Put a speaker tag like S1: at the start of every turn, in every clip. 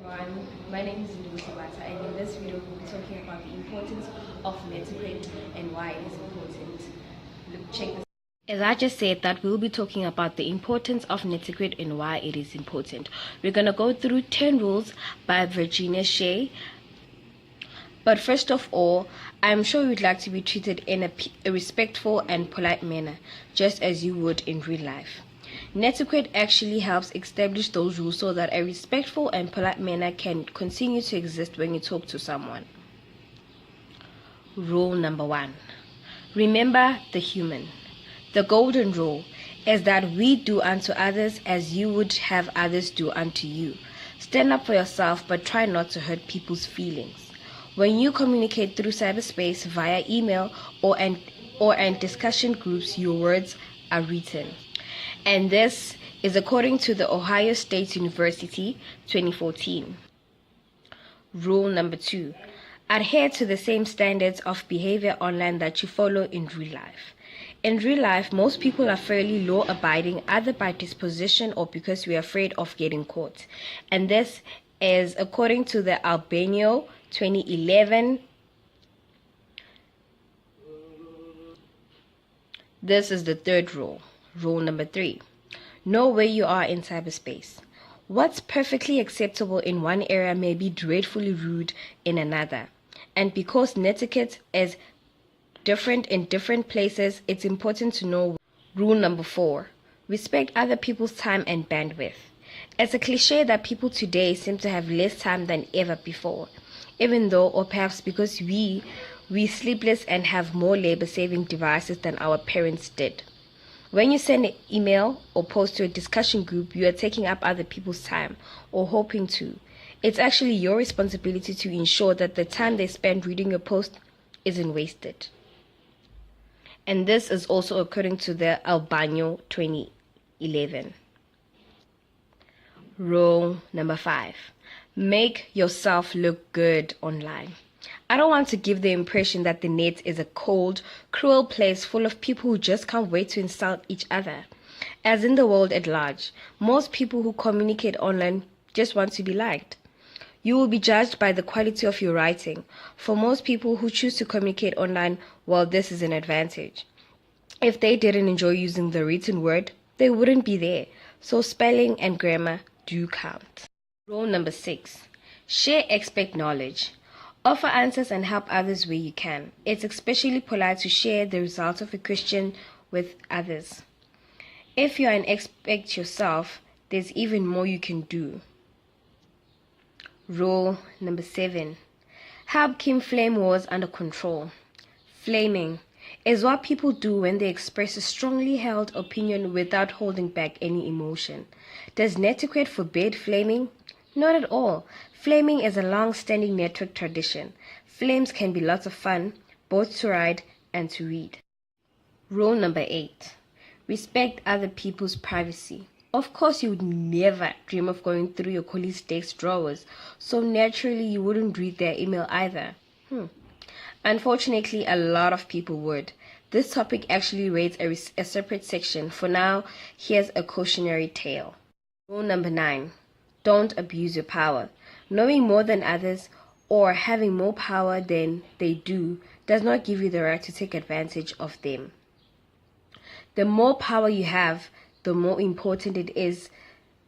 S1: Everyone, my name is Lucy Bata, and in this video we'll be talking about the importance of netiquette and why it is important. Look, check this. As I just said that we'll be talking about the importance of netiquette and why it is important. We're going to go through 10 rules by Virginia Shea. But first of all, I'm sure you'd like to be treated in a respectful and polite manner, just as you would in real life. Netiquette actually helps establish those rules so that a respectful and polite manner can continue to exist when you talk to someone. Rule number 1. Remember the human. The golden rule is that we do unto others as you would have others do unto you. Stand up for yourself, but try not to hurt people's feelings. When you communicate through cyberspace via email or in discussion groups, your words are written. And this is according to the Ohio State University 2014. Rule number 2. Adhere to the same standards of behavior online that you follow in real life. In real life, most people are fairly law-abiding, either by disposition or because we are afraid of getting caught. And this is according to the Albano 2011. This is the third rule. Rule number 3. Know where you are in cyberspace. What's perfectly acceptable in one area may be dreadfully rude in another. And because netiquette is different in different places, it's important to know. Rule number 4. Respect other people's time and bandwidth. It's a cliche that people today seem to have less time than ever before, even though, or perhaps because we sleepless and have more labor-saving devices than our parents did. When you send an email or post to a discussion group, you are taking up other people's time, or hoping to. It's actually your responsibility to ensure that the time they spend reading your post isn't wasted. And this is also according to the Albano 2011. Rule number 5. Make yourself look good online. I don't want to give the impression that the net is a cold, cruel place full of people who just can't wait to insult each other. As in the world at large, most people who communicate online just want to be liked. You will be judged by the quality of your writing. For most people who choose to communicate online, well, this is an advantage. If they didn't enjoy using the written word, they wouldn't be there. So spelling and grammar do count. Rule number 6. Share expert knowledge. Offer answers and help others where you can. It's especially polite to share the results of a question with others. If you're an expert yourself, there's even more you can do. Rule number 7. Help keep flame wars under control. Flaming is what people do when they express a strongly held opinion without holding back any emotion. Does netiquette forbid flaming? Not at all. Flaming is a long-standing network tradition. Flames can be lots of fun, both to ride and to read. Rule number 8. Respect other people's privacy. Of course, you would never dream of going through your colleagues' desk drawers, so naturally you wouldn't read their email either. Unfortunately, a lot of people would. This topic actually rates a separate section. For now, here's a cautionary tale. Rule number 9. Don't abuse your power. Knowing more than others or having more power than they do does not give you the right to take advantage of them. The more power you have, the more important it is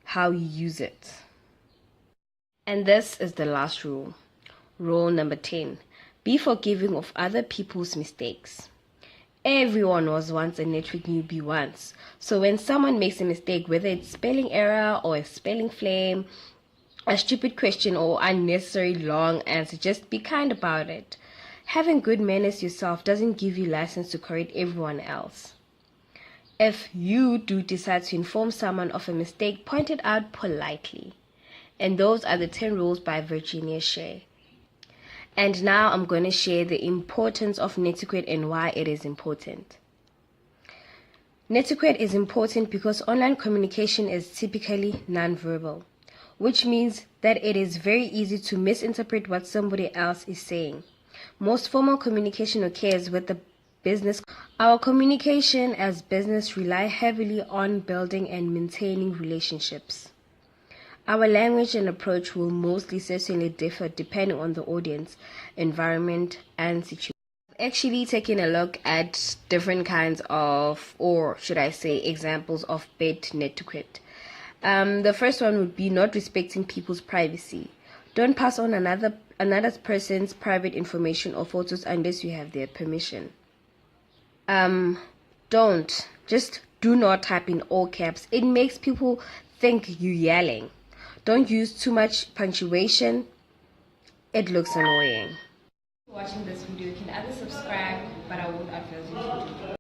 S1: how you use it. And this is the last rule. Rule number 10. Be forgiving of other people's mistakes. Everyone was once a network newbie once. So when someone makes a mistake, whether it's spelling error or a spelling flame, a stupid question or unnecessary long answer, just be kind about it. Having good manners yourself doesn't give you license to correct everyone else. If you do decide to inform someone of a mistake, point it out politely. And those are the 10 rules by Virginia Shea. And now I'm going to share the importance of netiquette and why it is important. Netiquette is important because online communication is typically nonverbal, which means that it is very easy to misinterpret what somebody else is saying. Most formal communication occurs with the business. Our communication as business rely heavily on building and maintaining relationships. Our language and approach will mostly certainly differ depending on the audience, environment, and situation. I've actually taken a look at different kinds of, or should I say, examples of bad netiquette. The first one would be not respecting people's privacy. Don't pass on another person's private information or photos unless you have their permission. Don't. Just do not type in all caps. It makes people think you yelling. Don't use too much punctuation. It looks annoying. Watching this video, you can either subscribe, but I won't advise you to do